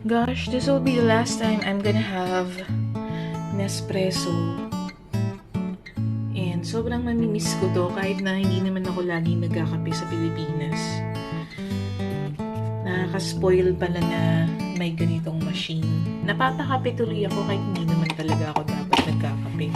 Gosh, this will be the last time I'm gonna have Nespresso. And sobrang mamimiss ko to kahit na hindi naman ako laging nagkakape sa Pilipinas. Nakaka-spoil pala na may ganitong machine. Napapakape tuloy ako kahit hindi naman talaga ako dapat nagkakape.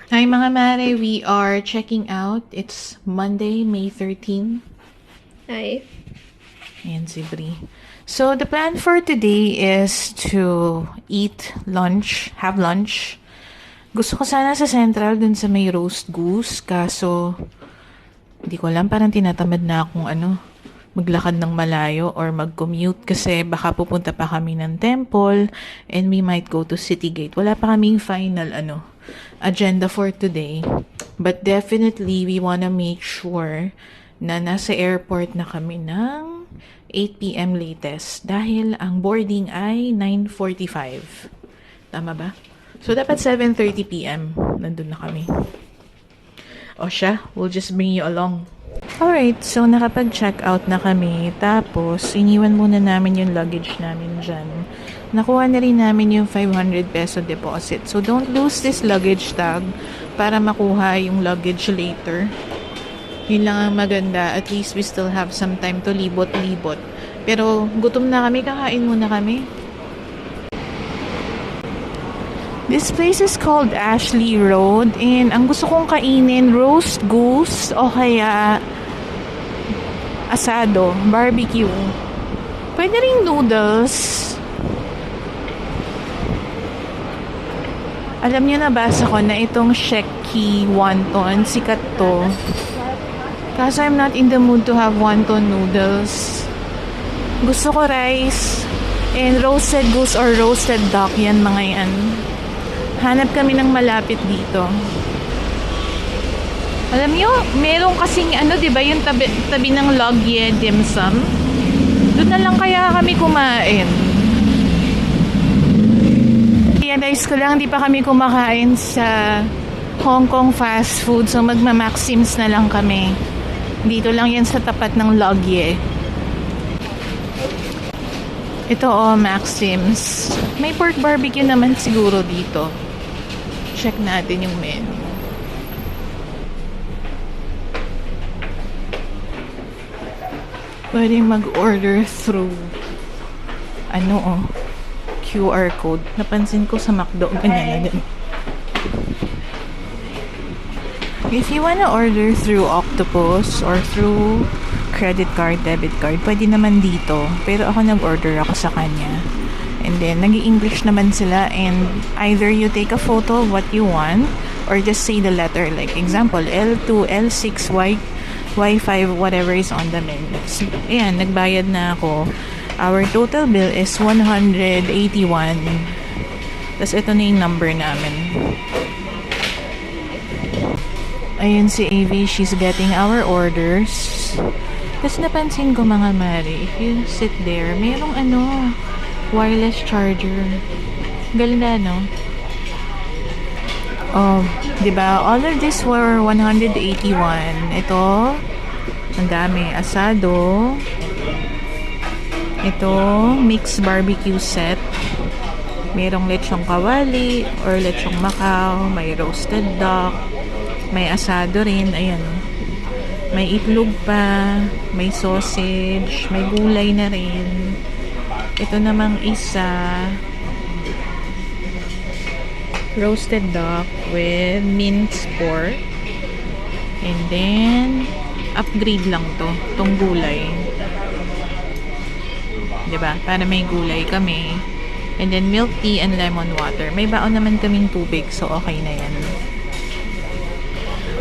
Hi mga mare, we are checking out. It's Monday, May 13. Hi. Ayan si Brie. So the plan for today is to eat lunch, have lunch. Gusto ko sana sa Central dun sa may roast goose, kaso hindi ko alam, parang tinatamad na akong maglakad ng malayo or mag-commute kasi baka pupunta pa kami ng temple and we might go to City Gate. Wala pa kaming final agenda for today. But definitely, we wanna make sure na nasa airport na kami ng 8 p.m. latest dahil ang boarding ay 9:45. Tama ba? So, dapat 7:30 p.m. nandun na kami. O siya, we'll just bring you along. Alright, so nakapag-check out na kami. Tapos, iniwan muna namin yung luggage namin dyan. Nakuha na rin namin yung 500 peso deposit. So, don't lose this luggage tag para makuha yung luggage later. Yun lang ang maganda. At least we still have some time to libot-libot. Pero, gutom na kami. Kakain muna kami. This place is called Ashley Road. And ang gusto kong kainin, roast goose o kaya asado, barbecue. Pwede rin noodles. Alam niyo, nabasa ko na itong Sheki wonton, sikat to. Kaso I'm not in the mood to have wonton noodles. Gusto ko rice and roasted goose or roasted duck, yan mga yan. Hanap kami ng malapit dito. Alam niyo, meron kasing diba, yung tabi ng Logye dim sum. Doon na lang kaya kami kumain. Realize ko lang, di pa kami kumakain sa Hong Kong fast food. So, magma-Maxims na lang kami. Dito lang yan sa tapat ng Logye. Ito Maxims. May pork barbecue naman siguro dito. Check natin yung menu. Pwedeng mag-order through QR code. Napansin ko sa McDo, ganyan na din. If you wanna order through Octopus or through credit card, debit card, pwede naman dito. Pero ako nag-order ako sa kanya. And then, nag-i-English naman sila and either you take a photo of what you want or just say the letter. Like, example, L2, L6, Y5, whatever is on the menu. So, ayan, nagbayad na ako. Our total bill is 181. Tapos, ito na yung number namin. Ayun si AV, she's getting our orders. Tapos, napansin ko mga mare, if you sit there, merong wireless charger. Ganda, no? Oh, diba? All of this were 181. Ito, ang dami. Asado. Ito, mixed barbecue set. Merong lechong kawali or lechong Macau. May roasted duck. May asado rin. Ayan. May itlog pa. May sausage. May gulay na rin. Ito namang isa, roasted duck with minced pork. And then, upgrade lang tong gulay. Diba? Para may gulay kami. And then, milk tea and lemon water. May baon naman kaming tubig, so okay na yan.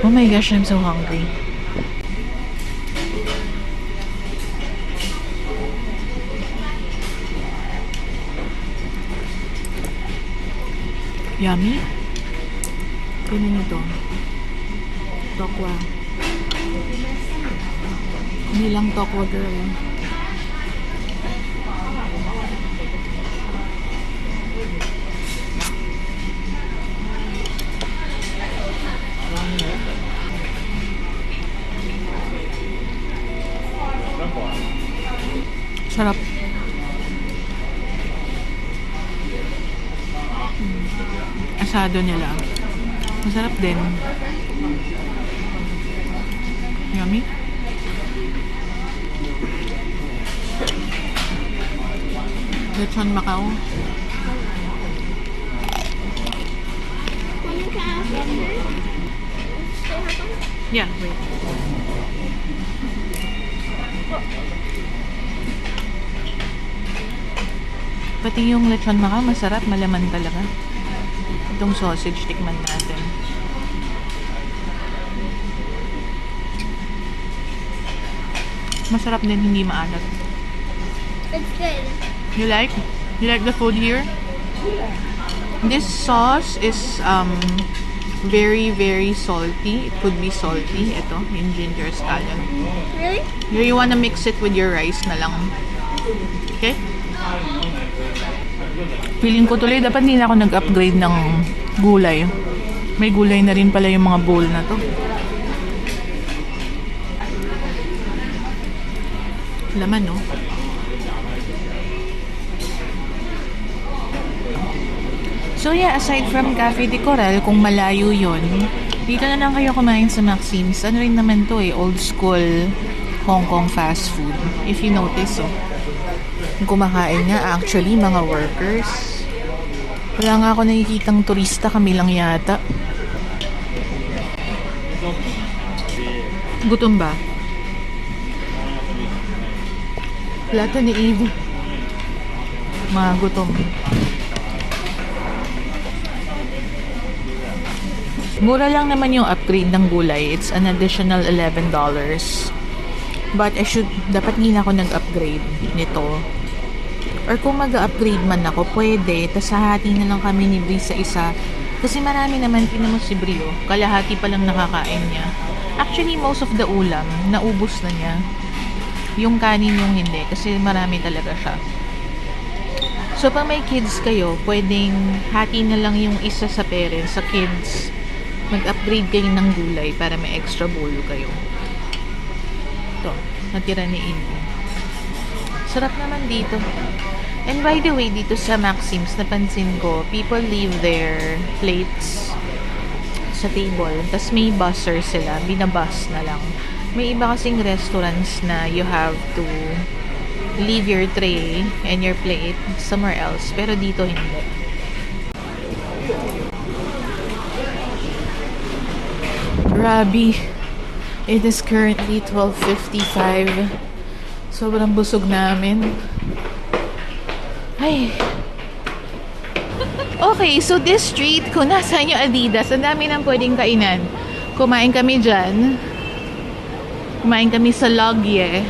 Oh my gosh, I'm so hungry. Yummy. Ganun ito. Tokwa. Nilang Tokwa Girl. Sarap. Asado nila. Masarap din. Yummy. Lechon Macau. Yeah, wait. Pati yung lechon Macau, masarap, malaman talaga. Itong sausage, tikman natin. Masarap din, hindi maalat. It's good. You like? You like the food here? This sauce is very, very salty. It could be salty. Ito, yung ginger scallion. Really? You wanna mix it with your rice na lang. Okay? Feeling ko tuloy, dapat hindi na ako nag-upgrade ng gulay. May gulay na rin pala yung mga bowl na to. Laman, no? So yeah, aside from Cafe de Coral, kung malayo yon, dito na lang kayo kumain sa Maxim's. Ano rin naman to old school Hong Kong fast food. If you notice, yung kumakain nga, actually, mga workers. Wala nga ako nakikitang turista, kami lang yata. Gutom ba? Plato ni Eve. Mga gutom. Mura lang naman yung upgrade ng gulay. It's an additional $11. But dapat hindi na ako nag-upgrade nito. Or kung mag-upgrade man ako, pwede. Tas hahati na lang kami ni Bri sa isa. Kasi marami naman, tinan mo si Bri, kalahati pa lang nakakain niya. Actually, most of the ulam, naubos na niya. Yung kanin yung hindi. Kasi marami talaga siya. So, pag may kids kayo, pwedeng hati na lang yung isa sa parents, sa kids. Mag-upgrade kayo ng gulay para may extra bowl kayo. Ito, natira ni Indi. Sarap naman dito. And by the way, dito sa Maxim's, napansin ko, people leave their plates sa table. Tapos may buzzer sila. Binabus na lang. May iba kasing restaurants na you have to leave your tray and your plate somewhere else. Pero dito hindi. Grabe. It is currently 12:55. Sobrang busog namin. Ay. Okay, so this street, kung nasaan yung Adidas, ang dami nang pwedeng kainan. Kumain kami dyan. Kumain kami sa Logye.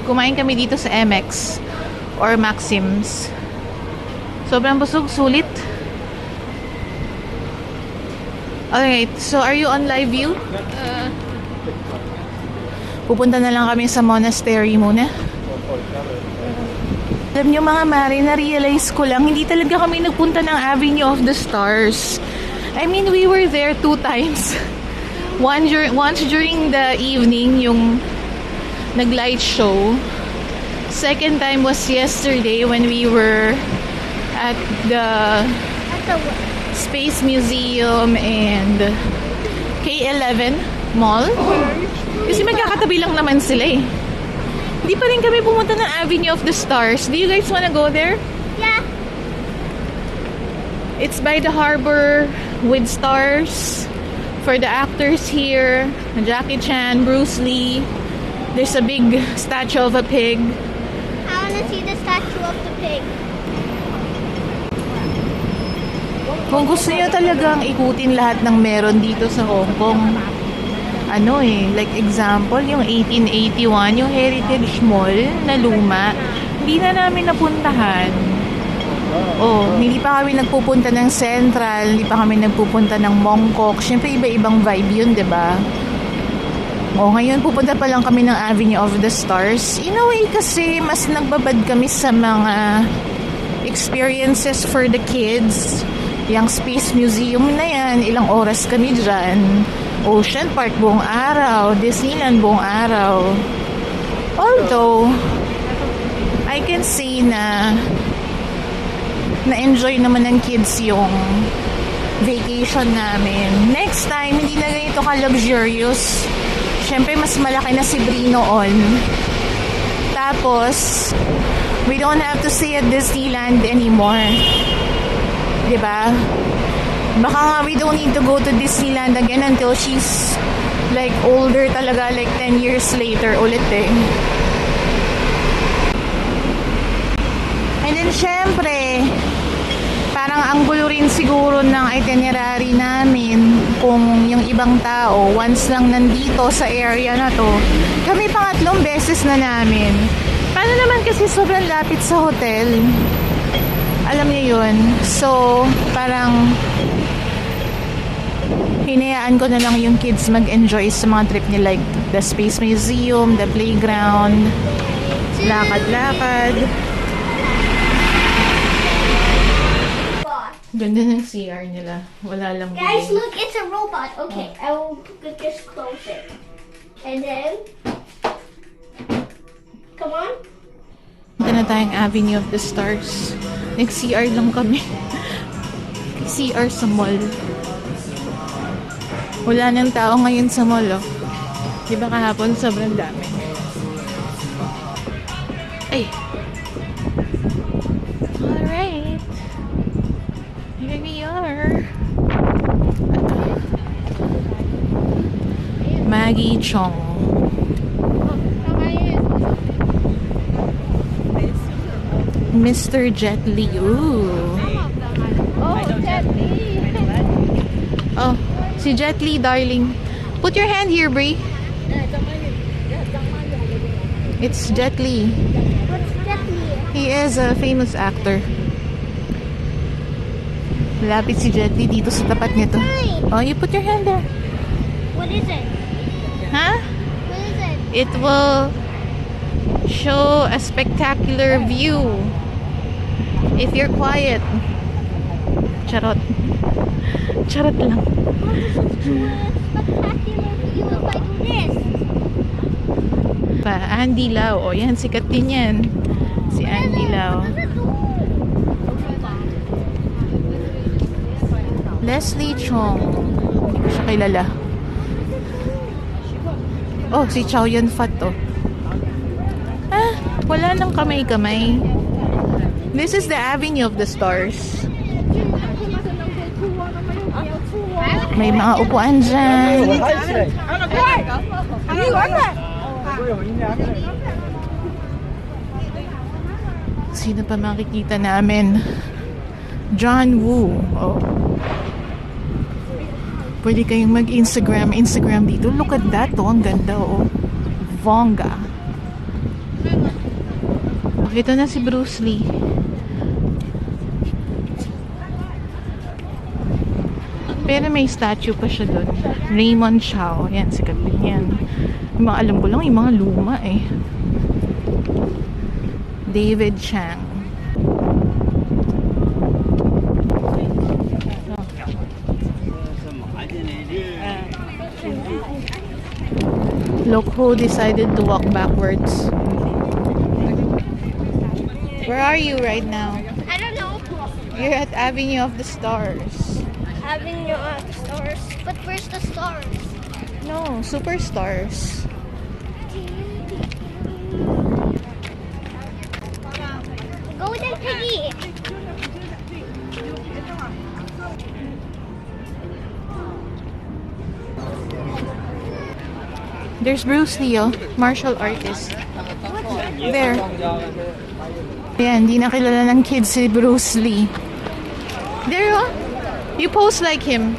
Kumain kami dito sa MX or Maxim's. Sobrang busog, sulit. Alright, so are you on live view? Pupunta na lang kami sa monastery muna. Alam nyo mga mare, na-realize ko lang, hindi talaga kami nagpunta ng Avenue of the Stars. I mean, we were there 2 times. Once during the evening, yung nag-light show. Second time was yesterday when we were at the Space Museum and K11 Mall. Kasi magkakatabi lang naman sila eh. Hindi pa rin kami pumunta ng Avenue of the Stars. Do you guys wanna go there? Yeah. It's by the harbor with stars for the actors here. Jackie Chan, Bruce Lee. There's a big statue of a pig. I wanna see the statue of the pig. Kung gusto niyo talagang ikutin lahat ng meron dito sa Hong Kong, like example, yung 1881, yung Heritage Mall na luma, hindi na namin napuntahan. Hindi pa kami nagpupunta ng Central, hindi pa kami nagpupunta ng Mongkok. Siyempre, iba-ibang vibe yun, diba? Ngayon pupunta pa lang kami ng Avenue of the Stars. In a way kasi mas nagbabad kami sa mga experiences for the kids. Yung Space Museum na yan, ilang oras kami dyan. Ocean Park buong araw, Disneyland buong araw. Although, I can say na na-enjoy naman ng kids yung vacation namin. Next time, hindi na ganito ka-luxurious. Siyempre, mas malaki na si Brie noon. Tapos, we don't have to stay at Disneyland anymore. Diba? Baka nga we don't need to go to Disneyland again until she's like older talaga, like 10 years later ulit eh. And then, syempre, parang ang gulo rin siguro ng itinerary namin kung yung ibang tao once lang nandito sa area na to. Kami pangatlong beses na namin. Paano naman kasi sobrang lapit sa hotel? Alam niyo yun. So, parang hinayaan ko na lang yung kids mag-enjoy sa mga trip nila, like the Space Museum, the playground, lakad-lakad. Ganda ng CR nila. Wala lang Guys, bigay. look, it's a robot. Okay, I will just close it. And then, come on. Ito na tayong Avenue of the Stars. Nag-CR lang kami. CR sa mall. Wala nang tao ngayon sa mall, oh. Di ba kahapon sobrang dami? Ay! Alright. Here we are. Maggie Chong. Mr. Jet Li. Ooh. Oh, Jet Li. Oh, si Jet Li, darling. Put your hand here, Brie. It's Jet Li. What's Jet Li? He is a famous actor. Malapit si Jet Li dito sa tapat nito. Oh, you put your hand there. What is it? Huh? What is it? It will show a spectacular view if you're quiet. Charot. Charot lang. Spectacular view if I do this. Andy Lau. O yan, sikat din yan. Si Andy Lau. What does it do? Leslie Chong. Hindi ko siya kilala. Oh, si Chow Yun Fat to. Ah, wala nang kamay-kamay. This is the Avenue of the Stars. May mga upuan dyan. Sino pa makikita namin? John Woo. Oh. Pwede kayong mag-Instagram dito. Look at that, oh. Ang ganda, oh. Vonga. Ito na si Bruce Lee. Pero may statue pa siya doon. Raymond Chow. Yan, sikat din yan. Yung mga alam ko lang, yung mga luma eh. David Chang. Look who decided to walk backwards. Where are you right now? I don't know. You're at Avenue of the Stars. Having your stars. But where's the stars? No, Superstars. Golden Piggy. There's Bruce Lee, oh, martial artist. There. Ayan, hindi na kilala ng kids si Bruce Lee. There, oh. You pose like him.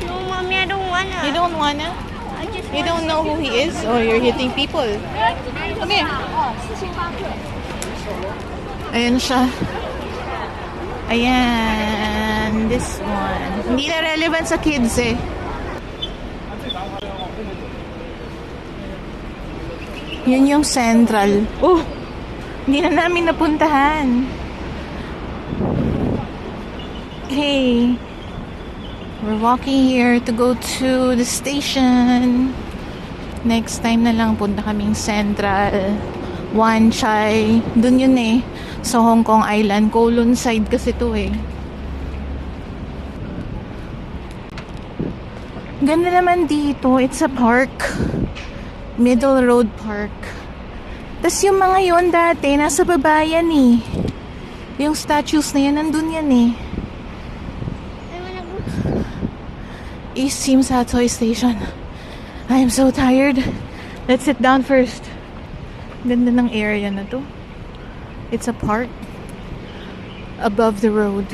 No, Mommy, I don't wanna. You don't wanna? I just You don't know who he is? Or you're hitting people? Come here. Ayan siya. Ayan. This one. Hindi na relevant sa kids eh. Yun yung Central. Oh! Hindi na namin napuntahan. Okay. We're walking here to go to the station. Next time na lang punta kaming Central. Wan Chai. Dun yun eh. Sa Hong Kong Island. Kowloon side kasi to eh. Ganda naman dito. It's a park. Middle Road Park. Tas yung mga yun dati, nasa baba yan eh. Yung statues na yan, nandun yan eh. I wanna go. East Tsim Sha Tsui Station. I am so tired. Let's sit down first. Ganda ng area na to. It's a park above the road.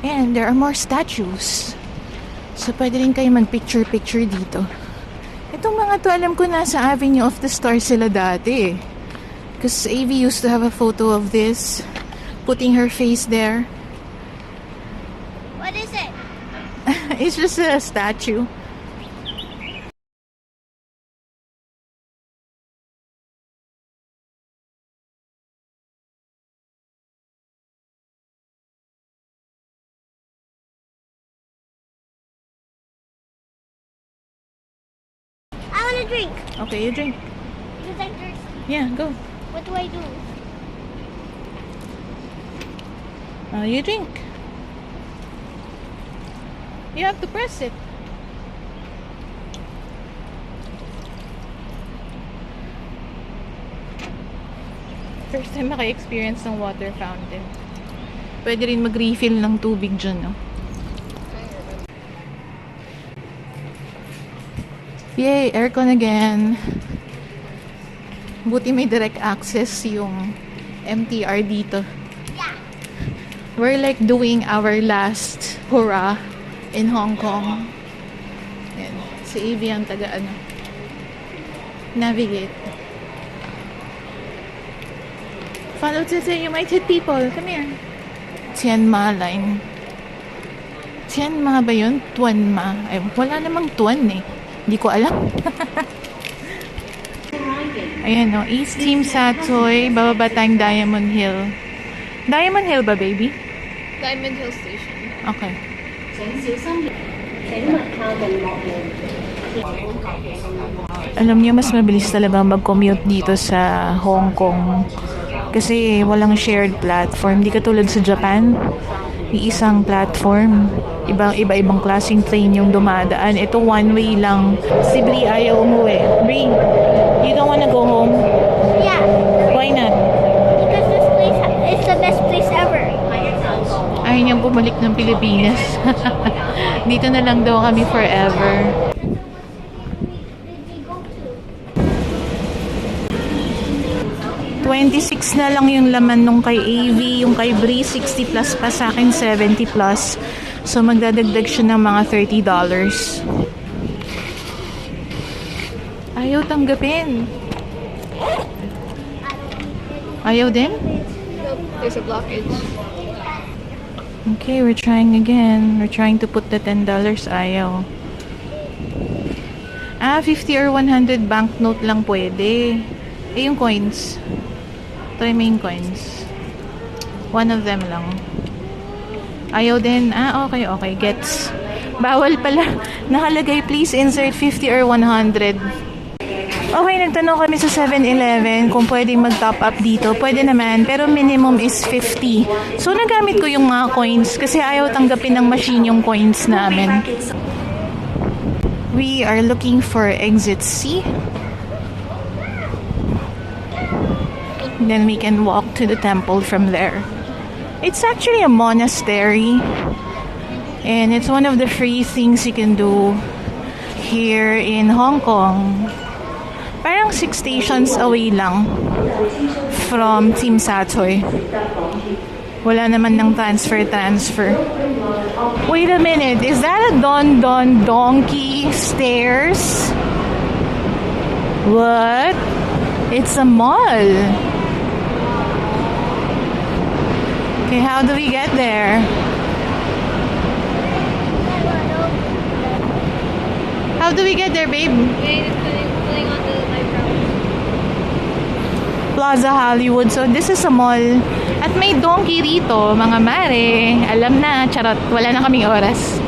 And there are more statues. So pwede rin kayo mag-picture-picture dito. Itong mga to, alam ko nasa Avenue of the Stars sila dati. Because AV used to have a photo of this. Putting her face there. What is it? It's just a statue. I wanna drink. Okay, you drink. Because I'm thirsty. Yeah, go. What do I do? You drink. You have to press it. First time maka-experience ng water fountain. Pwede rin mag-refill ng tubig dyan, no? Yay! Aircon again. Buti may direct access yung MTR dito. Yeah. We're like doing our last hurrah in Hong Kong. Yan. Si Evie ang taga navigate. Follow Tete, you might hit people. Come here. Tian Ma line. Tian Ma ba yun? Tuan Ma. Ay, wala namang tuan eh. Hindi ko alam. Ayan o. East Tsim Sha Tsui. Bababa tayong Diamond Hill. Diamond Hill ba, baby? Diamond Hill Station. Okay. Alam niyo, mas mabilis talaga mag-commute dito sa Hong Kong. Kasi walang shared platform. Di katulad sa Japan. Isang platform. Iba-ibang klaseng train yung dumadaan. Ito one way lang. Si Bri ayaw umuwi. Bri, you don't wanna go home? Yeah. Why not? Because this place is the best place ever. Ayaw niyang bumalik ng Pilipinas. Dito na lang daw kami forever. Did we go to? 26 na lang yung laman nung kay AV, yung kay Bri 60 plus pa, sa akin 70 plus. So magdadagdag siya ng mga $30. Ayaw tanggapin. Ayaw din? Nope, there's a blockage. Okay, we're trying again. We're trying to put the $10. Ayaw. 50 or 100 banknote lang pwede. Eh, yung coins. Try mo yung coins. One of them lang. Ayaw din. Okay. Gets. Bawal pala. Nakalagay, please insert 50 or 100. Okay, nagtanong kami sa 7-Eleven kung pwedeng mag-top up dito. Pwede naman, pero minimum is 50. So, nagamit ko yung mga coins kasi ayaw tanggapin ng machine yung coins namin. We are looking for exit C. Then we can walk to the temple from there. It's actually a monastery. And it's one of the free things you can do here in Hong Kong. Parang 6 stations away lang from Tsim Sha Tsui. Wala naman ng transfer. Wait a minute, is that a Don Donkey stairs? What? It's a mall. Okay, how do we get there? How do we get there, babe? Wait, it's putting on the library. Plaza Hollywood. So, this is a mall. At may donkey rito, mga mare. Alam na, charot. Wala na kaming oras.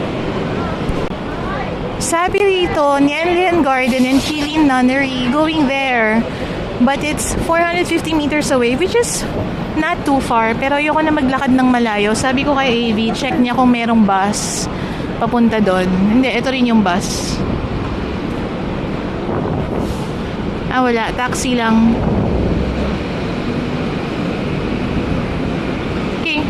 Sabi rito, Nianlian Garden and Shilin Nunnery. Going there. But it's 450 meters away, which is not too far. Pero ayoko na maglakad ng malayo. Sabi ko kay AV, check niya kung merong bus papunta doon. Hindi, ito rin yung bus. Ah, wala. Taxi lang. Okay.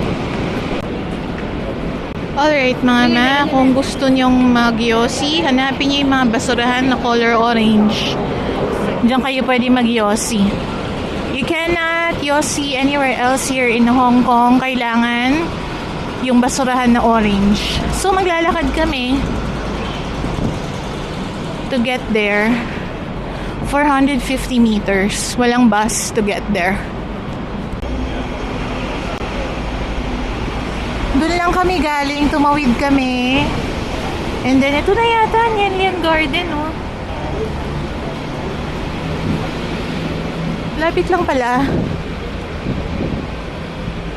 Alright, mga ma. Kung gusto nyong mag-yossi, hanapin nyo yung mga basurahan na color orange. Diyan kayo pwede mag-yossi. You cannot yossi anywhere else here in Hong Kong. Kailangan yung basurahan na orange. So, maglalakad kami to get there. 450 meters. Walang bus to get there. Doon lang kami galing. Tumawid kami. And then, ito na yata. Nianlian Garden, oh. Lapit lang pala.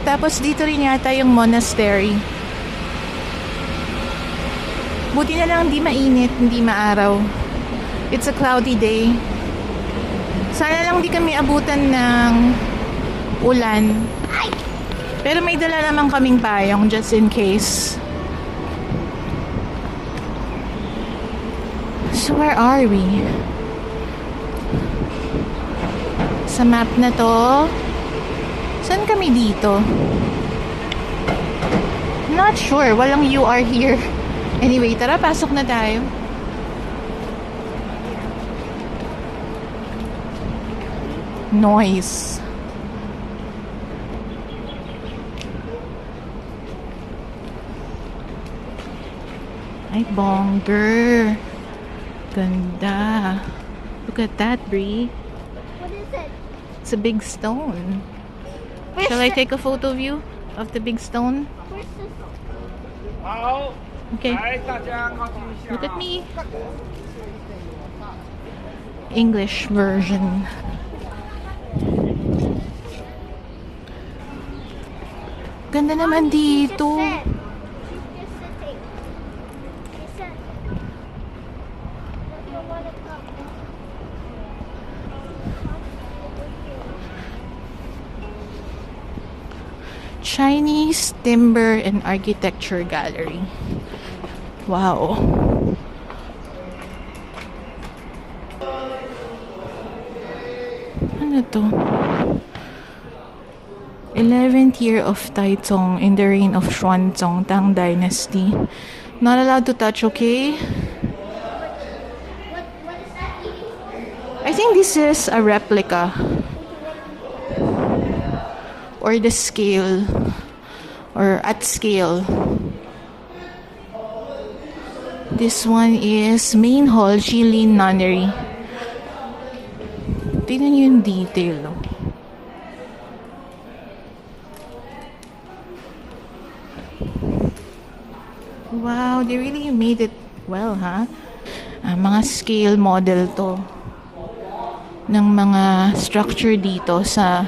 Tapos dito rin yata yung monastery. Buti na lang hindi mainit, hindi maaraw. It's a cloudy day. Sana lang di kami abutan ng ulan. Pero may dala naman kaming payong just in case. So where are we? Sa map na to, saan kami dito? Not sure. Walang you are here. Anyway, tara, pasok na tayo. Noise. Ay, bonger. Ganda. Look at that, Brie. What is it? It's a big stone. Where's Shall I the- take a photo of you of the big stone? Where's the... 好， Okay. 来大家靠近一下。 Look at me. English version. Ganda naman dito. She's just sitting. She said, "If you wanna come." Chinese Timber and Architecture Gallery. Wow. Ano to? 11th year of Taizong in the reign of Xuanzong Tang Dynasty. Not allowed to touch, okay? What is that eating for? I think this is a replica. Or the scale. Or at scale. This one is Main Hall, Shilin Nunnery. Tingnan niyo yung detail. Oh. Wow, they really made it well, ha? Mga scale model to ng mga structure dito sa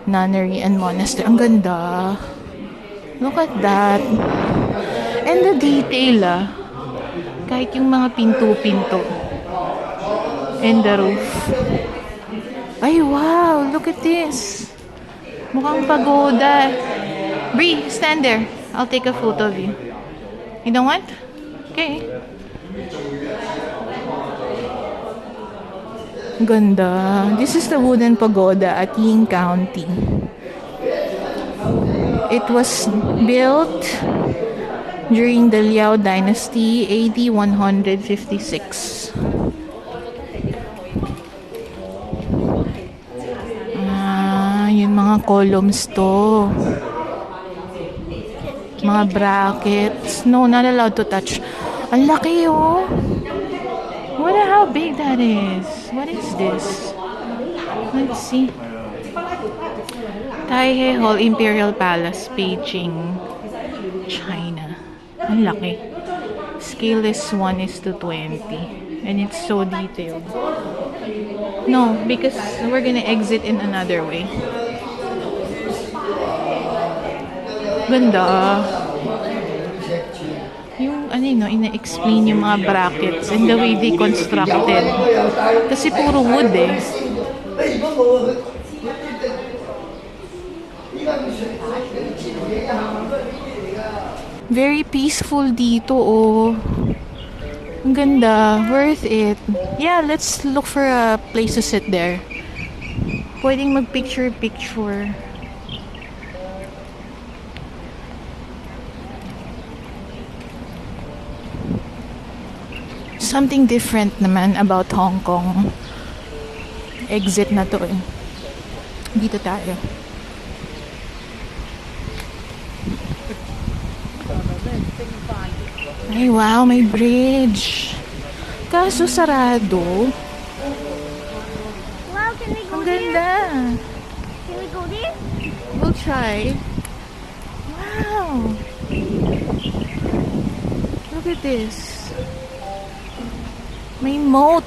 nunnery and monastery. Ang ganda. Look at that. And the detail, kahit yung mga pinto-pinto. And the roof. Ay, wow. Look at this. Mukhang pagoda. Bree, stand there. I'll take a photo of you. You don't want? Okay. Ganda. This is the wooden pagoda at Ying County. It was built during the Liao Dynasty, AD 156. Yun mga columns to. Mga brackets. No, not allowed to touch. Ang laki, oh. Wonder how big that is. What is this? Let's see. Taihe Hall Imperial Palace, Beijing, China. Ang laki. Scale is 1:20. And it's so detailed. No, because we're gonna exit in another way. Ganda. Yung ano yun, no, ina-explain yung mga brackets and the way they constructed. Kasi puro wood eh. Very peaceful dito, oh. Ang ganda. Worth it. Yeah, let's look for a place to sit there. Pwedeng mag-picture-picture. Something different naman about Hong Kong. Exit na to eh. Dito tayo. Ay, wow, may bridge. Kaso sarado. Wow, can we go Ang there? ganda. Can we go there? We'll try. Wow. Look at this. May moat.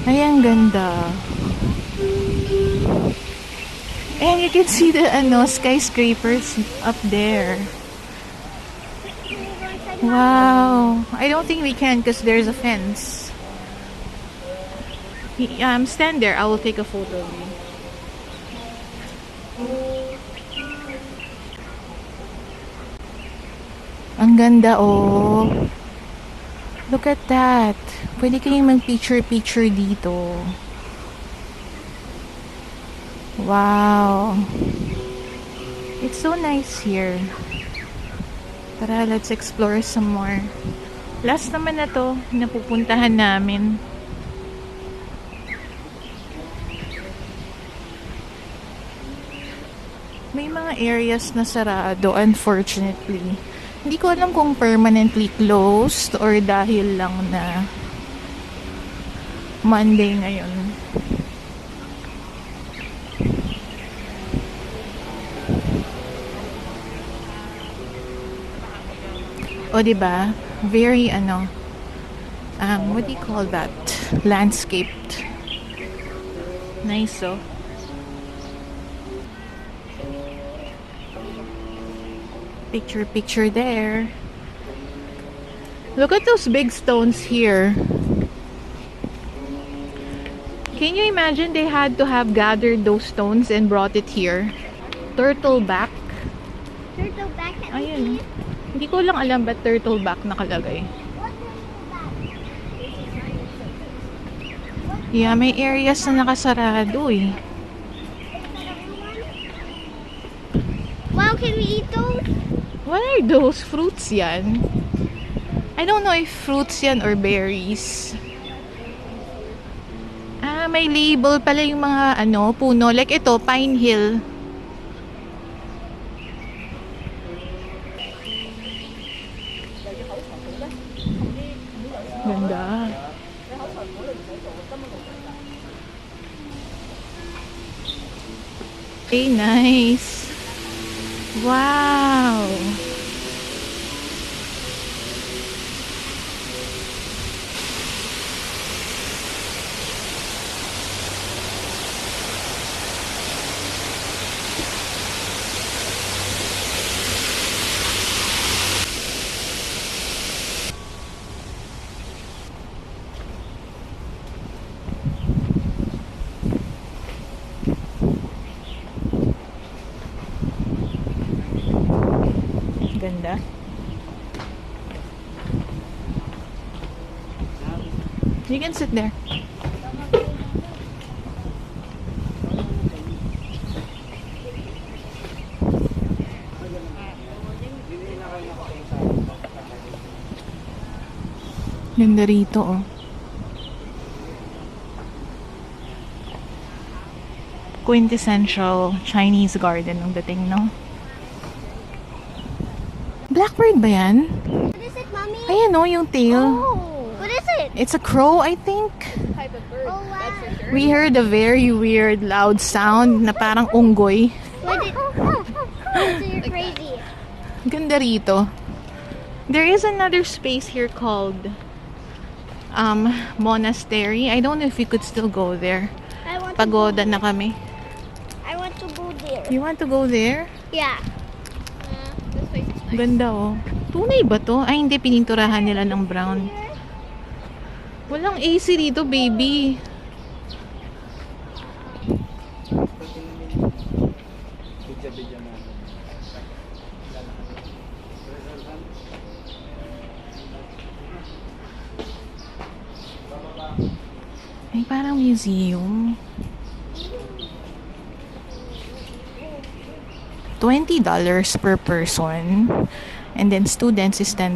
Ay, ang ganda. And you can see the skyscrapers up there. Can we go inside? Wow. I don't think we can because there's a fence. Stand there. I will take a photo of you. Ang ganda, oh. Look at that. Pwede kayong mag-picture-picture dito. Wow. It's so nice here. Tara, let's explore some more. Last naman na to, napupuntahan namin. May mga areas na sarado, unfortunately. Hindi ko alam kung permanently closed or dahil lang na Monday ngayon. O, diba? Very, what do you call that? Landscaped. Nice, oh. Picture there. Look at those big stones here. Can you imagine they had to have gathered those stones and brought it here? Turtle back. Turtle back. Ayun. Hindi ko lang alam ba't turtle back nakalagay. Yeah, may areas na nakasarado eh. Wow, can we eat those? What are those? Fruits yan? I don't know if fruits yan or berries. Ah, may label pala yung mga puno. Like ito, Pine Hill. Ganda. Hey, nice. Wow. Ganda. You can sit there. Ganda rito, oh. Quintessential Chinese garden ang dating, no? Blackbird ba yan? What is it, Mommy? Ayan, oh, yung tail. Oh, what is it? It's a crow, I think. Type of bird. Oh, wow. That's for sure. We heard a very weird, loud sound na parang unggoy. What did... So you're crazy. Ganda rito. There is another space here called monastery. I don't know if we could still go there. I want Pagoda na kami. I want to go there. You want to go there? Yeah. This place is nice. Ganda oh. Tunay ba to? Ay hindi, pininturahan nila ng brown. Walang AC dito, baby. Ay, parang museum. $20 per person. And then students is $10.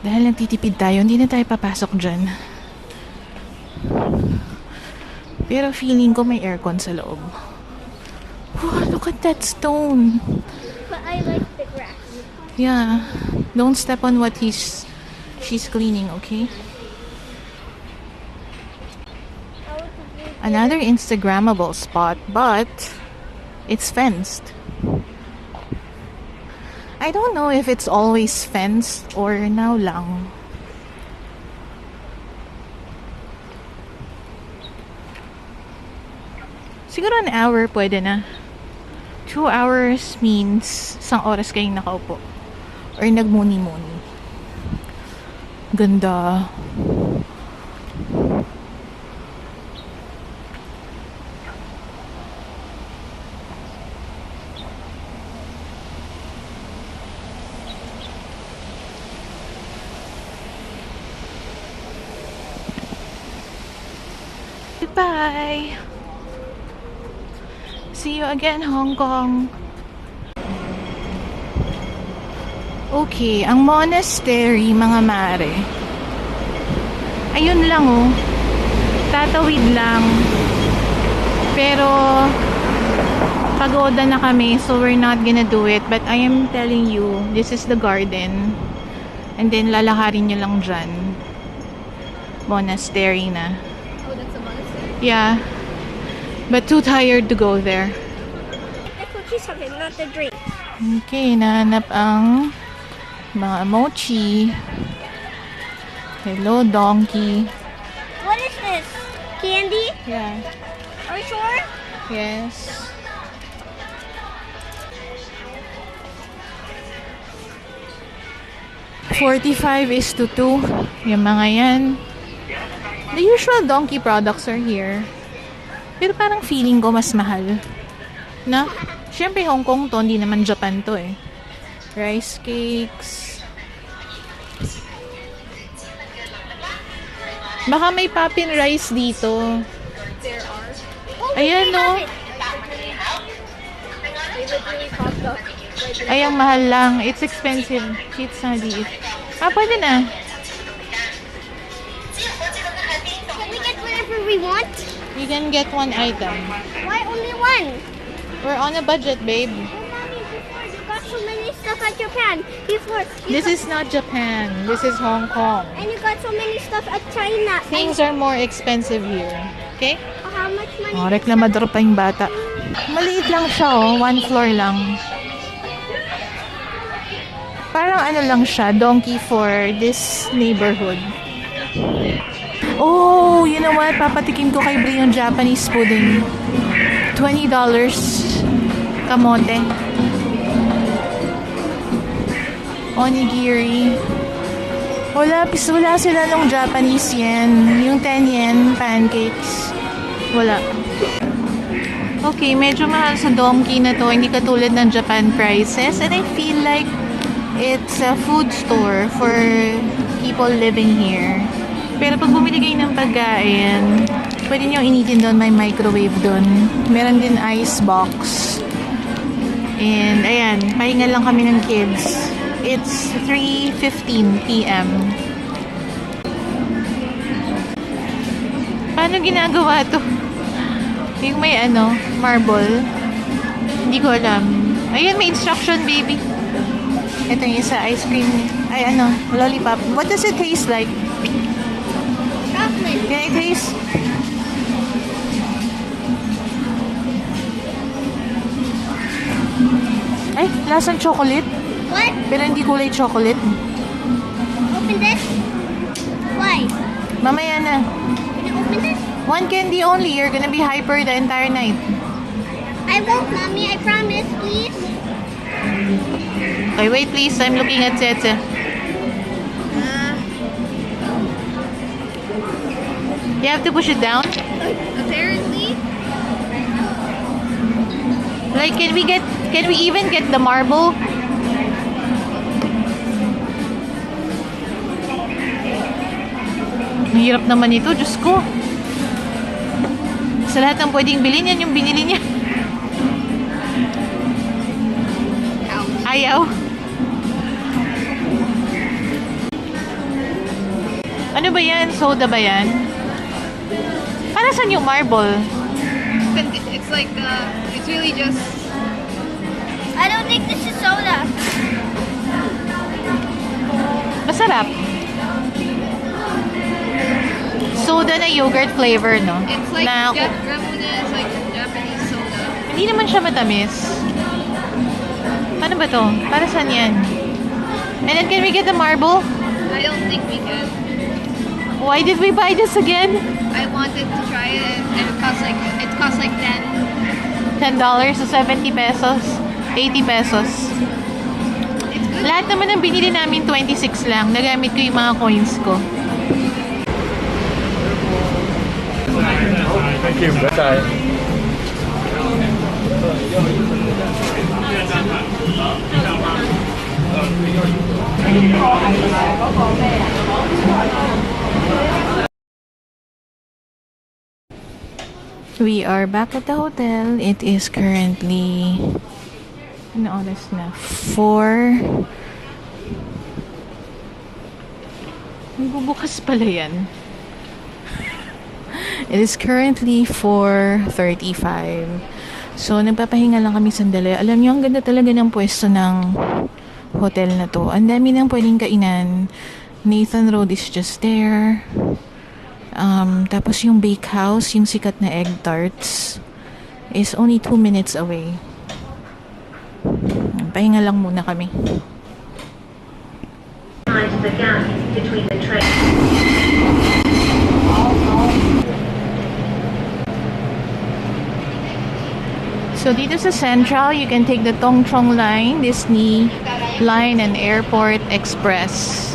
Dahil nagtitipid tayo, hindi na tayo papasok dyan. Pero feeling ko may aircon sa loob. Oh, look at that stone. But I like the grass. Yeah. Don't step on what she's cleaning, okay? Another Instagrammable spot, but it's fenced. I don't know if it's always fenced or now lang. Siguro an hour pwede na. 2 hours means isang oras kayong nakaupo. Or nagmuni-muni. Ganda. Goodbye. See you again, Hong Kong. Okay, ang monastery, mga mare. Ayun lang oh. Tatawid lang. Pero pagoda na kami, so we're not gonna do it. But I am telling you, this is the garden. And then lalakarin nyo lang dyan. Monastery na. Oh, that's a monastery? Yeah. But too tired to go there. The cookies of it, not the drink. Okay, nahanap ang mga mochi. Hello, donkey. What is this? Candy? Yeah. Are you sure? Yes. $45:2. Yung mga yan. The usual donkey products are here. Pero parang feeling ko mas mahal. Na? Siyempre Hong Kong to, hindi naman Japan to eh. Rice cakes. Baka may poppin rice dito. There are. Ayan no. They literally popped up. Right Ay, ang mahal lang. It's expensive. Cheats na liit. Ah, pwede na. Can we get whatever we want? You can get one item. Why only one? We're on a budget, babe. Oh, Mommy, before you got so many stuff at Japan. Before. This is not Japan. This is Hong Kong. And you got so many stuff at China. Things are more expensive here. Okay? How much money? Oh, reklamador pa yung bata. Maliit lang siya, oh. 1 floor lang. Parang ano lang siya, donkey for this neighborhood. Oh, you know what? Papatikim ko kay Bri yung Japanese pudding. $20. Kamote. Onigiri. Wala sila nung Japanese yen. Yung 10 yen pancakes. Wala. Okay, medyo mahal sa donkey na to. Hindi katulad ng Japan prices. And I feel like it's a food store for people living here. Pero pag bumili kayo ng pagkain, pwede nyo initin doon. May microwave doon. Meron din ice box. And ayan, pahinga lang kami ng kids. It's 3:15 p.m. Paano ginagawa to? Yung may ano, marble. Hindi ko alam. Ayan, may instruction, baby. Ito yung isa, ice cream. Ay, ano, lollipop. What does it taste like? Chocolate. Can I taste? Ay, lasang chocolate. What? Pero hindi kulay chocolate. Open this. Why? Mamaya na. Can you open this? One candy only. You're gonna be hyper the entire night. I won't, Mommy. I promise, please. Okay, wait please. I'm looking at Tsetse. You have to push it down. Apparently. Like, can we even get the marble? Mahirap naman ito, Diyos ko. Sa lahat ng pwedeng bilhin, yan yung binili niya. Ayaw. Ano ba yan? Soda ba yan? Para saan yung marble? It's like it's really just. I don't think this is soda. Masarap. Soda na yogurt flavor, no? It's like Na, Ramune is like Japanese soda. hindi naman siya matamis. Ano ba to? Para saan yan? And then, can we get the marble? I don't think we can. Why did we buy this again? I wanted to try it, and it costs like 10. $10 to 70 pesos. 80 pesos. It's good. Lahat naman ng binili namin 26 lang. Nagamit ko yung mga coins ko. Thank you. Bye. We are back at the hotel. It is currently ano oras na? 4. Nagbubukas pala yan. It is currently 4:35. So, nagpapahinga lang kami sandali. Alam niyo, ang ganda talaga ng pwesto ng hotel na to. Ang dami nang pwedeng kainan. Nathan Road is just there. Tapos yung bakehouse, yung sikat na egg tarts, is only 2 minutes away. Pahinga lang muna kami. The gap between the trains. So, dito sa Central, you can take the Tongchong Line, Disney Line, and Airport Express.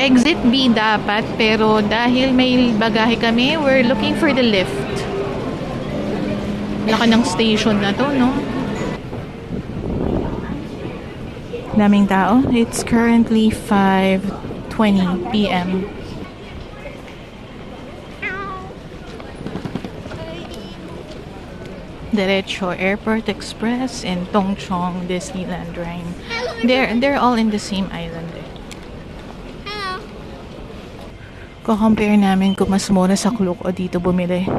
Exit B dapat, pero dahil may bagahe kami, we're looking for the lift. Laka ng station na to, no? Daming tao. It's currently 5:20 p.m. Derecho Airport Express and Tongchong Disneyland Line. They're all in the same island. Hello. Ko-compare namin kung mas mura sa Klook o dito bumili.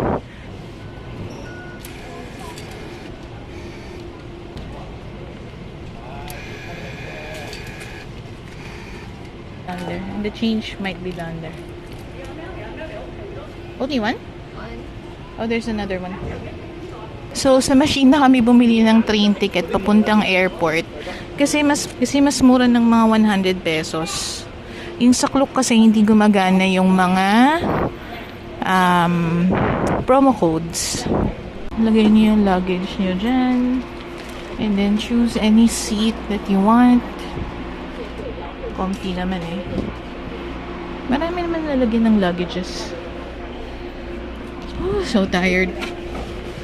Down there. And the change might be down there. Only one? Oh, there's another one. So, sa machine na kami bumili ng train ticket papuntang airport. Kasi mas mura ng mga 100 pesos. Yung sa Klook kasi hindi gumagana yung mga promo codes. Lagay niyo yung luggage niyo dyan. And then choose any seat that you want. Comfy naman eh. Marami naman lalagyan ng luggages. Oh, so tired.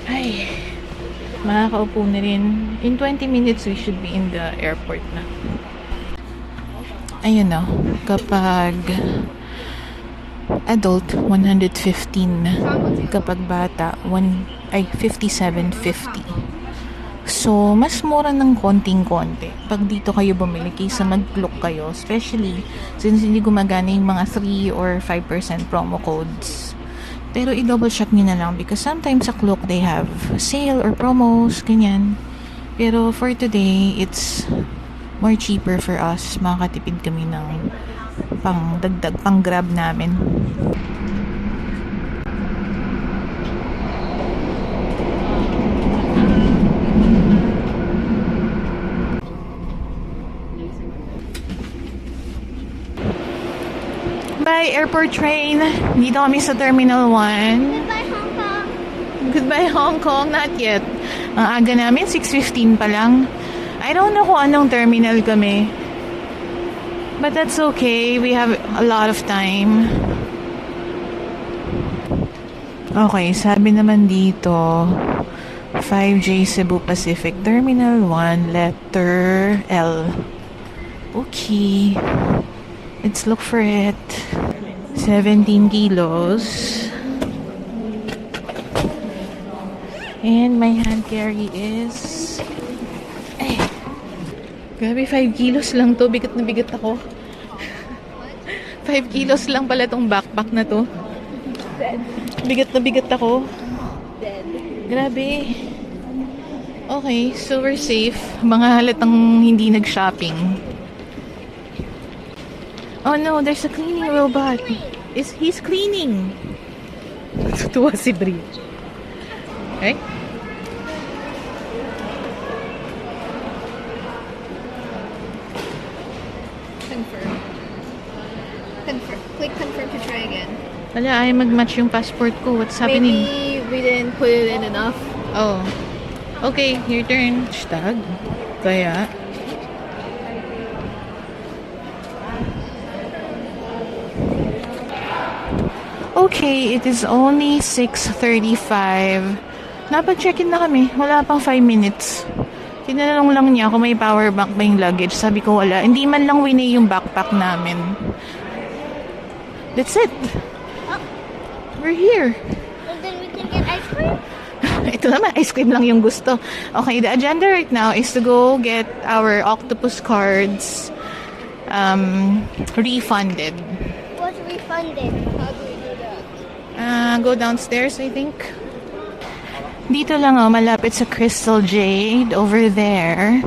Ay, makakaupo na rin. In 20 minutes, we should be in the airport na. Ayun na. Kapag adult, 115. Kapag bata, 57.50. So, mas mura ng konting-konti. Pag dito kayo bumili, kaysa mag-Klook kayo. Especially, since hindi gumagana yung mga 3 or 5% promo codes. Pero i-double check nyo na lang because sometimes sa Klook they have sale or promos, ganyan. Pero for today, it's more cheaper for us. Makakatipid kami ng pang-dagdag, pang-grab namin. Goodbye, airport train. Dito kami sa Terminal 1. Goodbye, Hong Kong. Goodbye, Hong Kong. Not yet. Ang aga namin, 6:15 pa lang. I don't know kung anong terminal kami. But that's okay. We have a lot of time. Okay, sabi naman dito, 5J Cebu Pacific Terminal 1, letter L. Okay. Let's look for it. 17 kilos. And my hand carry is... Ay. Grabe, 5 kilos lang to. Bigat na bigat ako. 5 kilos lang pala tong backpack na to. Bigat na bigat ako. Grabe. Okay, so we're safe. Mga halatang hindi nag-shopping. Oh no, there's a cleaning robot. He's cleaning. Tuwa si Brie. Okay? Confirm. Confirm. Click confirm to try again. Wala, ay mag-match yung passport ko. What's happening? Maybe we didn't put it in enough. Oh. Okay, your turn. Stag. Kaya. Okay, it is only 6:35. Napag-check-in na kami. Wala pang 5 minutes. Tinanong lang niya kung may power bank ba yung luggage. Sabi ko wala. Hindi man lang winay yung backpack namin. That's it. We're here. And then we can get ice cream. Ito naman, ice cream lang yung gusto. Okay, the agenda right now is to go get our octopus cards refunded. What's refunded? How do we do that? Go downstairs, I think. Dito lang, oh, malapit sa Crystal Jade. Over there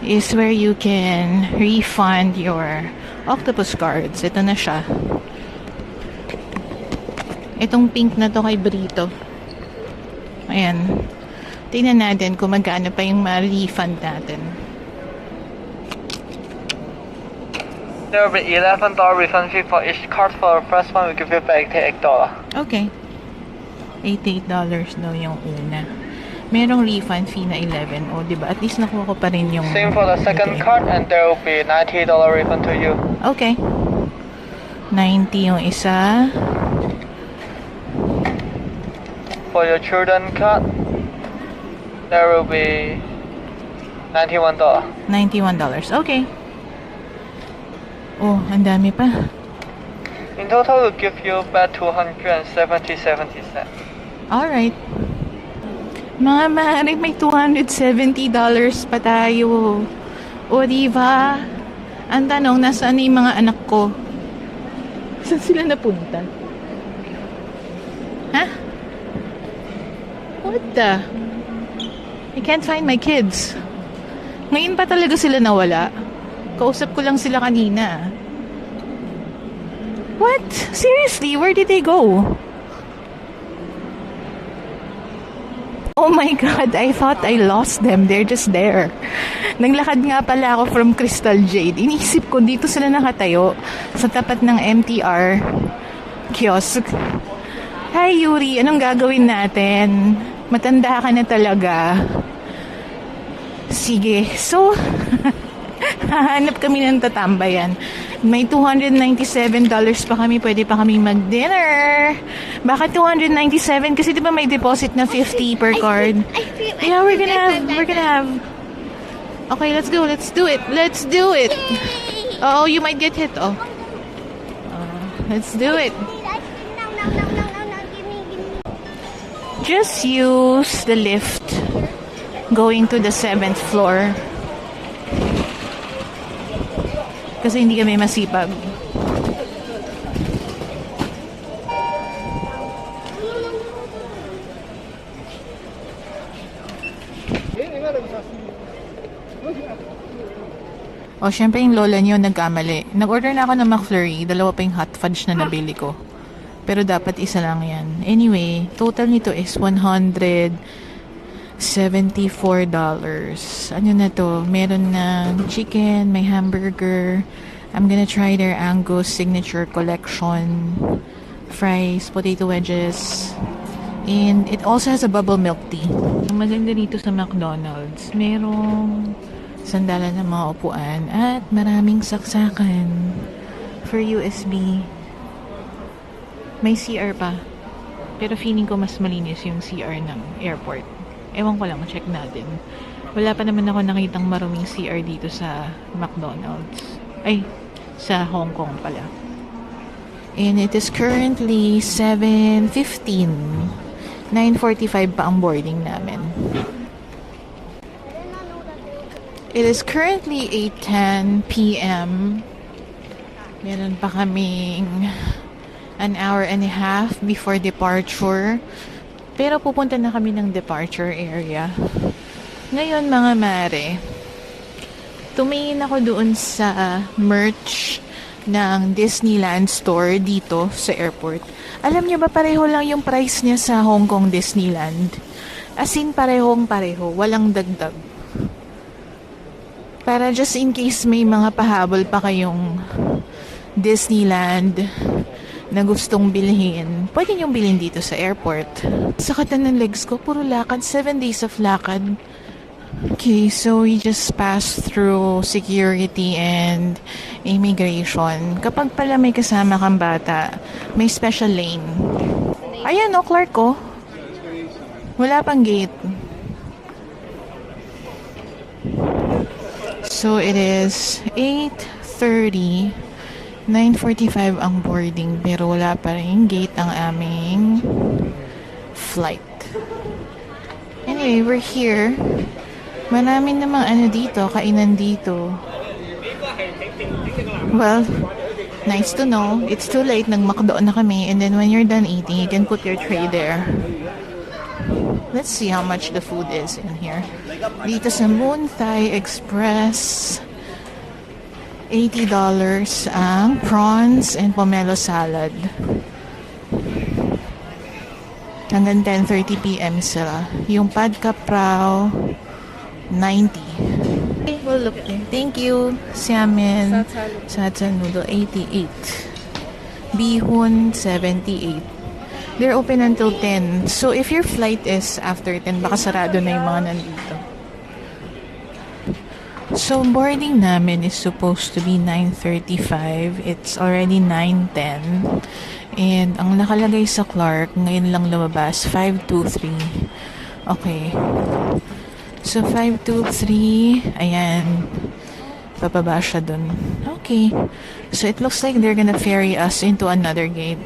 is where you can refund your octopus cards. Ito na siya. Itong pink na to kay Brito. Ayan. Tingnan natin kung magkano pa yung ma-refund natin. There will be $11 refund fee for each card. For the first one, we give you back $88. Okay. $88 daw yung una. Merong refund fee na 11. O, diba? At least nakuha ko pa rin yung... Same for the second Okay. card, and there will be $90 refund to you. Okay. 90 yung isa. For your children card, there will be $91. $91. Okay. Oh, ang dami pa. In total, we'll give you back 270 cents. Alright. Mga maaari, may $270 pa tayo. O, diba? Ang tanong, nasaan na yung mga anak ko? Saan sila napunta? Ha? What the? I can't find my kids. Ngayon pa talaga sila nawala. Kausap ko lang sila kanina. What? Seriously? Where did they go? Oh my God, I thought I lost them. They're just there. Naglakad nga pala ako from Crystal Jade. Iniisip ko, dito sila nakatayo sa tapat ng MTR kiosk. Hi Yuri, anong gagawin natin? Matanda ka na talaga. Sige, so hahanap kami ng tatambayan. May $297 pa kami. Pwede pa kami mag-dinner. Bakit 297? Kasi di ba may deposit na 50 per card? Yeah, we're gonna have. Okay, let's go. Let's do it. Let's do it. Oh, you might get hit. Oh. Let's do it. No. Give me. Just use the lift going to the 7th floor. Kasi hindi kami masipag. O, syempre yung lola niyo nagkamali. Nag-order na ako ng McFlurry. Dalawa pa yung hot fudge na nabili ko. Pero dapat isa lang yan. Anyway, total nito is $174. Ano na to? Meron ng chicken, may hamburger, I'm gonna try their Angus signature collection. Fries, potato wedges. And it also has a bubble milk tea. Ang maganda dito sa McDonald's, merong sandalan ng mga upuan at maraming saksakan for USB. May CR pa. Pero feeling ko mas malinis yung CR ng airport. Ewan ko lang, check natin. Wala pa naman ako nakitang maruming CR dito sa McDonald's. Ay, sa Hong Kong pala. And it is currently 7:15. 9:45 pa ang boarding namin. It is currently 8:10 p.m. Meron pa kaming an hour and a half before departure. Pero pupunta na kami ng departure area. Ngayon mga mare, tumingin ako doon sa merch ng Disneyland store dito sa airport. Alam niyo ba pareho lang yung price niya sa Hong Kong Disneyland? As in parehong pareho, walang dagdag. Para just in case may mga pahabol pa kayong Disneyland na gustong bilhin, pwede niyong bilhin dito sa airport. Sakatan ng legs ko, puro lakad, 7 days of lakad. Okay, so we just passed through security and immigration. Kapag pala may kasama kang bata, may special lane. Ayan o, Clark ko. Wala pang gate. So it is 8:30. 9:45 ang boarding pero wala pa rin gate ang aming flight. Anyway, we're here. Maraming namang dito, kainan dito. Well, nice to know. It's too late, nag-McDo na kami, and then when you're done eating, you can put your tray there. Let's see how much the food is in here. Dito sa Moon Thai Express, $80 ang prawns and pomelo salad. Hanggang 10:30 p.m. sila. Yung pad kaprao, $90. Okay, we'll look there. Thank you. Xiamen. Satsa noodle, $88. Bihun, $78. They're open until 10. So if your flight is after 10, baka sarado na yung mga nandito. So, boarding namin is supposed to be 9:35. It's already 9:10. And ang nakalagay sa Clark, ngayon lang lumabas, 523. Okay. So, 523. Ayan. Bababa siya dun. Okay. So, it looks like they're gonna ferry us into another gate.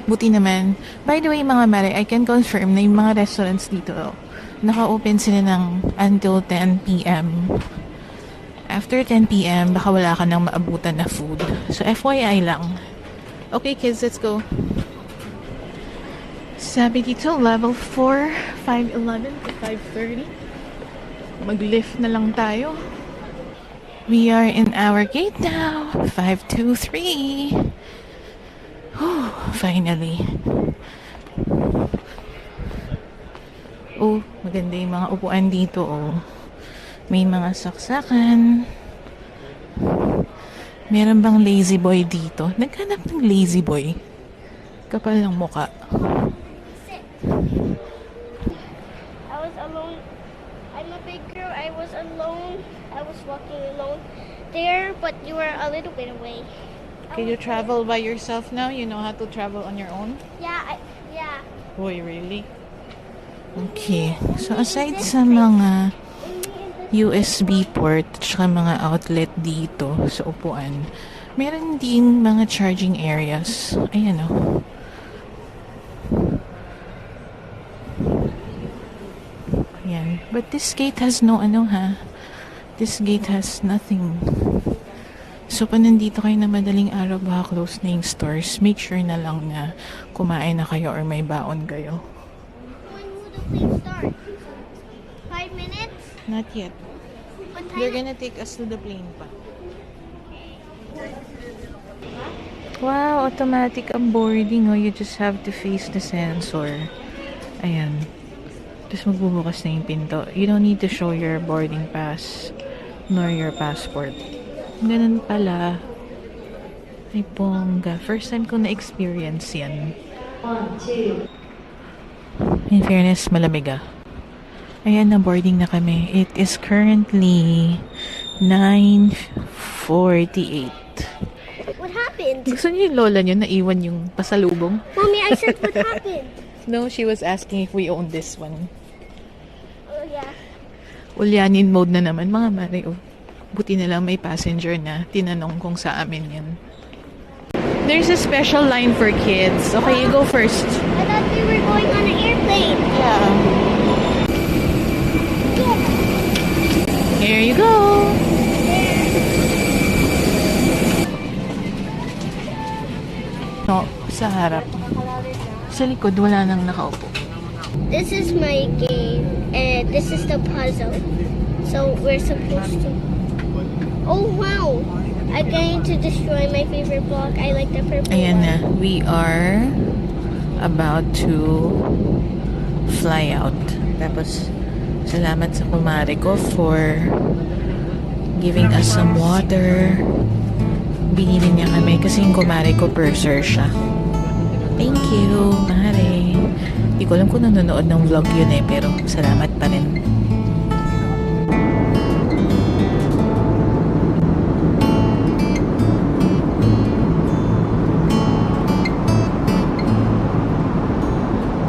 Buti naman. By the way, mga mare, I can confirm na yung mga restaurants dito, naka-open sila ng until 10 p.m. After 10 p.m., baka wala ka nang maabutan na food. So, FYI lang. Okay, kids, let's go. Sabi dito, level 4, 5:11 to 5:30. Mag-lift na lang tayo. We are in our gate now. 523. Whew, finally. Oh, maganda yung mga upuan dito, oh. May mga saksakan. Meron bang lazy boy dito? Naghanap ng lazy boy. Kapal ng muka. I was alone. I'm a big girl. I was alone. I was walking alone there, but you were a little bit away. Can you travel by yourself now? You know how to travel on your own? Yeah, yeah. Boy, really? Okay. So, aside sa mga USB port at mga outlet dito sa upuan, meron din mga charging areas. Ayan o. Ayan. But this gate has no This gate has nothing. So, pag nandito kayo na madaling araw, baka close na yung stores, make sure na lang na kumain na kayo or may baon kayo. When will the plane start? 5 minutes? Not yet. What They're time? gonna take us to the plane pa. Wow, automatic ang boarding. Oh. You just have to face the sensor. Ayan. Tapos magbubukas na yung pinto. You don't need to show your boarding pass nor your passport. Ganun pala. Ay, bongga. First time ko na-experience yan. In fairness, malamig ah. Ayan, na boarding na kami. It is currently 9:48. What happened? Gusto niyo yung lola niyo naiwan yung pasalubong? Mommy, I said what happened. No, she was asking if we own this one. Oh, yeah. Ulyanin mode na naman, mga mare. Oh. Buti na lang may passenger na tinanong kung sa amin yan. There's a special line for kids. Okay, you go first. I thought we were going on an airplane. Yeah. Here you go. No, sa harap. Sa likod, wala nang nakaupo. This is my game, and this is the puzzle. So we're supposed to. Oh wow! I'm going to destroy my favorite block. I like the purple Ayan one. na, we are about to fly out. Tapos, salamat sa kumare ko for giving us some water. Binili niya kami kasi yung kumare ko purser siya. Thank you, mare. Hindi ko alam kung nanonood ng vlog yun eh, pero salamat pa rin.